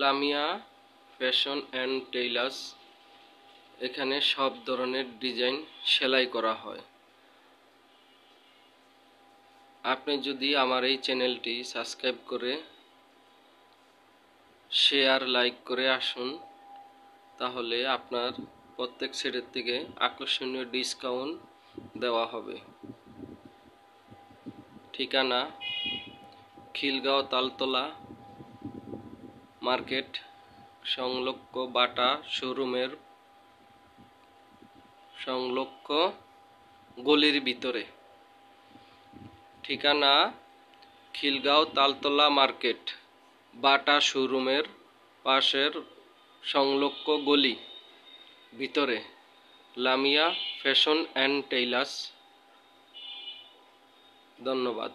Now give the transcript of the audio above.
Lamia fashion and tailors, এখানে সব ধরনের ডিজাইন সেলাই করা হয়। আপনি যদি আমার এই চ্যানেলটি সাবস্ক্রাইব করে শেয়ার লাইক করে আসুন, তাহলে আপনার প্রত্যেক সেটের থেকে আকর্ষণীয় ডিসকাউন্ট দেওয়া হবে। ঠিকানা খিলগাঁও তালতলা মার্কেট সংলগ্ন বাটা শোরুমের সংলগ্ন গলির ভিতরে। ঠিকানা খিলগাঁও তালতলা মার্কেট বাটা শোরুমের পাশের সংলগ্ন গলি ভিতরে লামিয়া ফ্যাশন অ্যান্ড টেইলার্স। ধন্যবাদ।